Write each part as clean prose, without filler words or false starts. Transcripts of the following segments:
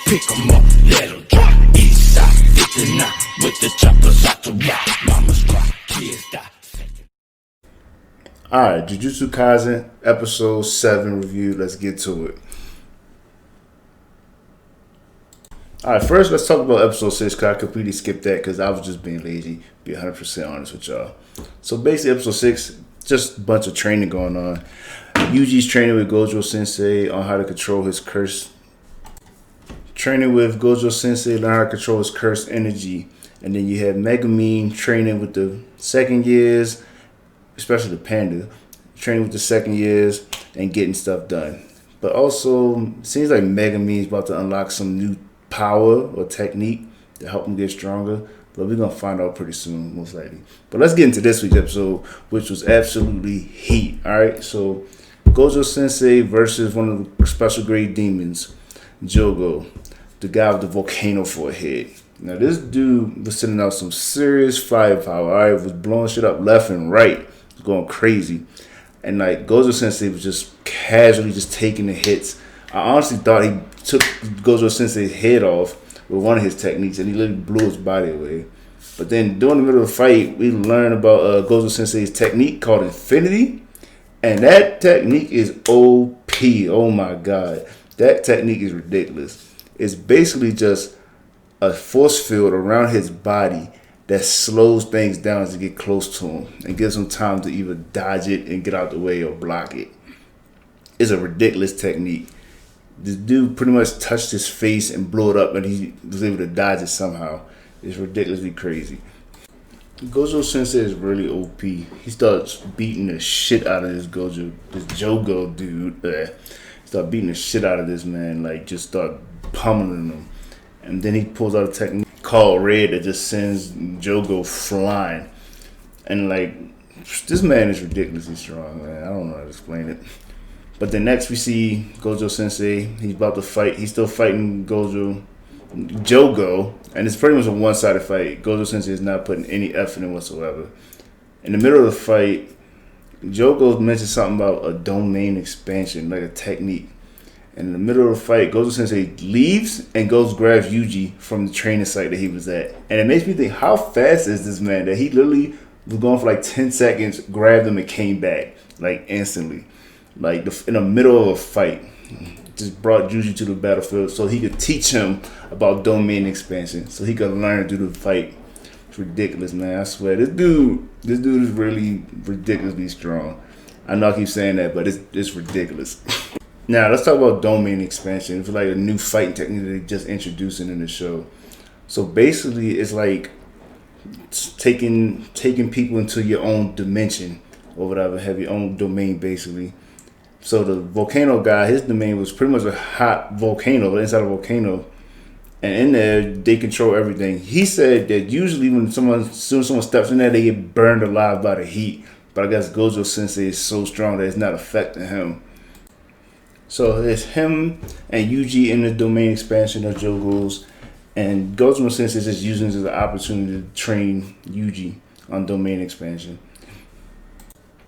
Pick 'em up, let 'em drop. East side, 59 with the choppers out to rock. Mamas cry, kids die. Alright, Jujutsu Kaisen episode 7 review. Let's get to it. Alright, first let's talk about episode 6 because I completely skipped that because I was just being lazy. Be 100% honest with y'all. So basically episode 6, just a bunch of training going on. Yuji's training with Gojo Sensei on how to control his curse. Training with Gojo Sensei, learn how to control his cursed energy. And then you have Megumin training with the second years, especially the Panda, training with the second years and getting stuff done. But also, it seems like Megumin is about to unlock some new power or technique to help him get stronger. But we're going to find out pretty soon, most likely. But let's get into this week's episode, which was absolutely heat. Alright, so Gojo Sensei versus one of the special grade demons, Jogo, the guy with the volcano for a head. Now, this dude was sending out some serious firepower. Alright, was blowing shit up left and right. Going crazy, and like Gojo Sensei was just casually just taking the hits. I honestly thought he took Gojo Sensei's head off with one of his techniques, and he literally blew his body away. But then during the middle of the fight, we learned about Gojo Sensei's technique called Infinity, and that technique is OP. Oh my god, that technique is ridiculous. It's basically just a force field around his body that slows things down as they get close to him and gives him time to either dodge it and get out the way or block it. It's a ridiculous technique. This dude pretty much touched his face and blew it up, and he was able to dodge it somehow. It's ridiculously crazy. Gojo Sensei is really OP. He starts beating the shit out of this Jogo dude. Start beating the shit out of this man, like just start pummeling him. And then he pulls out a technique called Red that just sends Jogo flying. And like, this man is ridiculously strong, man. I don't know how to explain it. But then next we see Gojo Sensei. He's about to fight. He's still fighting Jogo. And it's pretty much a one-sided fight. Gojo Sensei is not putting any effort in whatsoever. In the middle of the fight, Jogo mentioned something about a domain expansion, like a technique. And in the middle of the fight, Gojo Sensei leaves and goes grabs Yuji from the training site that he was at. And it makes me think, how fast is this man that he literally was going for like 10 seconds, grabbed him and came back like instantly. Like in the middle of a fight. Just brought Yuji to the battlefield so he could teach him about domain expansion. So he could learn through the fight. It's ridiculous, man. I swear. This dude is really ridiculously strong. I know I keep saying that, but it's ridiculous. Now, let's talk about domain expansion. It's like a new fighting technique that they're just introducing in the show. So basically, it's like taking people into your own dimension or whatever, have your own domain, basically. So the volcano guy, his domain was pretty much a hot volcano, inside a volcano. And in there, they control everything. He said that usually when someone steps in there, they get burned alive by the heat. But I guess Gojo Sensei is so strong that it's not affecting him. So it's him and Yuji in the domain expansion of Jogo's, and Gojo Sensei is just using this as an opportunity to train Yuji on domain expansion.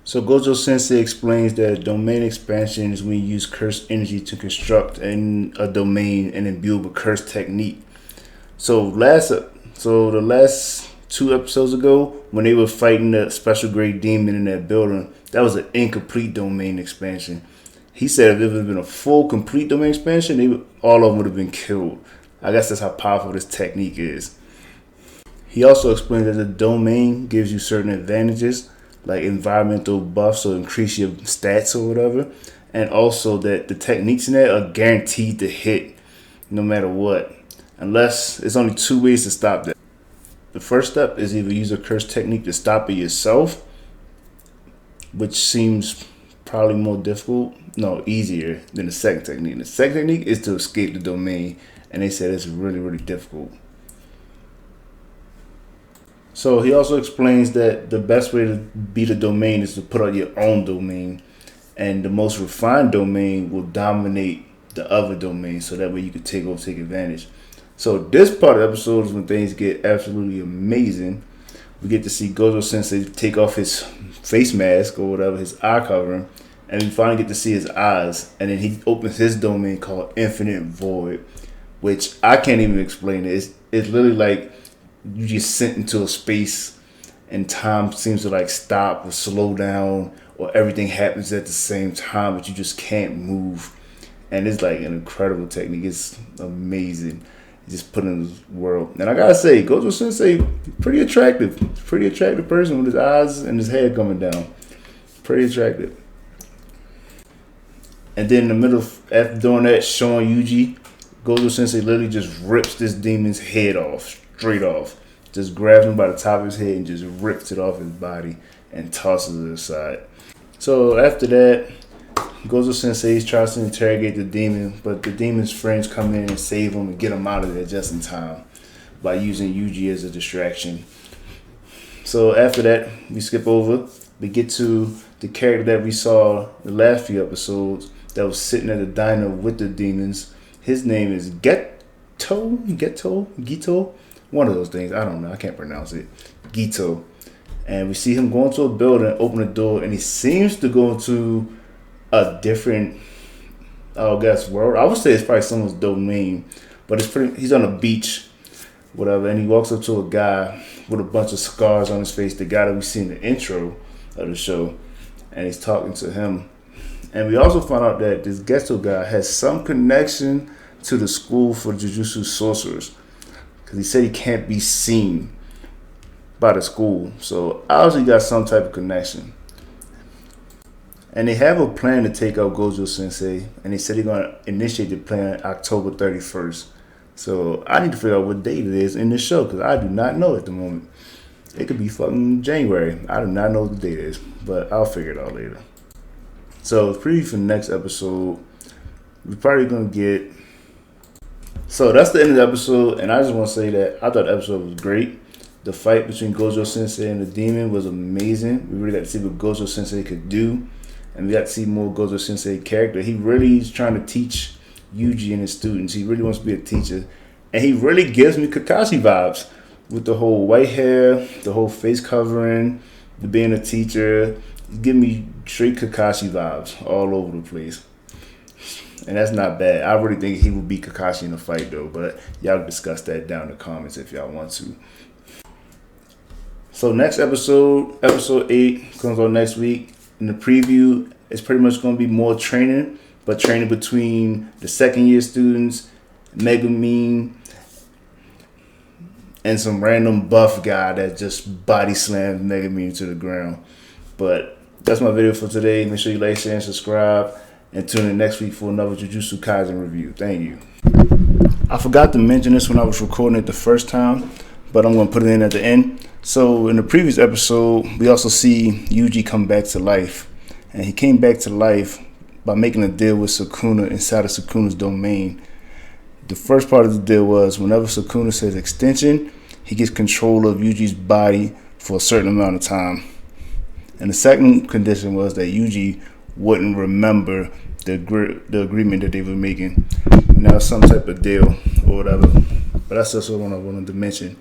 So Gojo Sensei explains that domain expansion is when you use cursed energy to construct a domain and imbue with cursed technique. So the last 2 episodes ago, when they were fighting the special grade demon in that building, that was an incomplete domain expansion. He said if it would have been a full, complete domain expansion, all of them would have been killed. I guess that's how powerful this technique is. He also explained that the domain gives you certain advantages, like environmental buffs or increase your stats or whatever. And also that the techniques in there are guaranteed to hit no matter what. Unless, there's only 2 ways to stop that. The first step is either use a cursed technique to stop it yourself, which seems probably easier than the second technique. The second technique is to escape the domain, and they said it's really difficult. So he also explains that the best way to beat a domain is to put out your own domain, and the most refined domain will dominate the other domain, so that way you can take advantage. So this part of the episode is when things get absolutely amazing. We get to see Gojo Sensei take off his face mask or whatever, his eye covering, and we finally get to see his eyes. And then he opens his domain called Infinite Void, which I can't even explain it. It's literally like you just sent into a space and time seems to like stop or slow down, or everything happens at the same time, but you just can't move. And it's like an incredible technique. It's amazing. Just put in this world. And I gotta say, Gojo Sensei, pretty attractive. Pretty attractive person with his eyes and his head coming down. Pretty attractive. And then in the middle, after doing that, showing Yuji, Gojo Sensei literally just rips this demon's head off, straight off. Just grabs him by the top of his head and just rips it off his body and tosses it aside. So after that, Gojo Sensei tries to interrogate the demon, but the demon's friends come in and save him and get him out of there just in time by using Yuji as a distraction. So after that, we skip over. We get to the character that we saw the last few episodes that was sitting at the diner with the demons. His name is Gito, one of those things. I don't know. I can't pronounce it. Gito. And we see him go into a building, open the door, and he seems to go into a different, world. I would say it's probably someone's domain, but he's on a beach, whatever, and he walks up to a guy with a bunch of scars on his face, the guy that we see in the intro of the show, and he's talking to him. And we also found out that this Geto guy has some connection to the school for Jujutsu sorcerers, because he said he can't be seen by the school. So obviously got some type of connection. And they have a plan to take out Gojo Sensei, and they said they're going to initiate the plan October 31st. So I need to figure out what date it is in this show, because I do not know at the moment. It could be fucking January. I do not know what the date is, but I'll figure it out later. So preview for the next episode, we're probably going to get... So that's the end of the episode, and I just want to say that I thought the episode was great. The fight between Gojo Sensei and the demon was amazing. We really got to see what Gojo Sensei could do, and we got to see more Gojo Sensei character. He really is trying to teach Yuji and his students. He really wants to be a teacher, and he really gives me Kakashi vibes with the whole white hair, the whole face covering, the being a teacher. Give me straight Kakashi vibes all over the place. And that's not bad. I really think he will beat Kakashi in a fight, though. But y'all discuss that down in the comments if y'all want to. So next episode, episode 8, comes on next week. In the preview, it's pretty much going to be more training, but training between the second year students, Megumin, and some random buff guy that just body slammed Megumin to the ground. But that's my video for today. Make sure you like, share, and subscribe. And tune in next week for another Jujutsu Kaisen review. Thank you. I forgot to mention this when I was recording it the first time, but I'm going to put it in at the end. So in the previous episode, we also see Yuji come back to life. And he came back to life by making a deal with Sukuna inside of Sukuna's domain. The first part of the deal was whenever Sukuna says extension, he gets control of Yuji's body for a certain amount of time. And the second condition was that Yuji wouldn't remember the agreement that they were making. Now some type of deal or whatever. But that's just what I wanted to mention.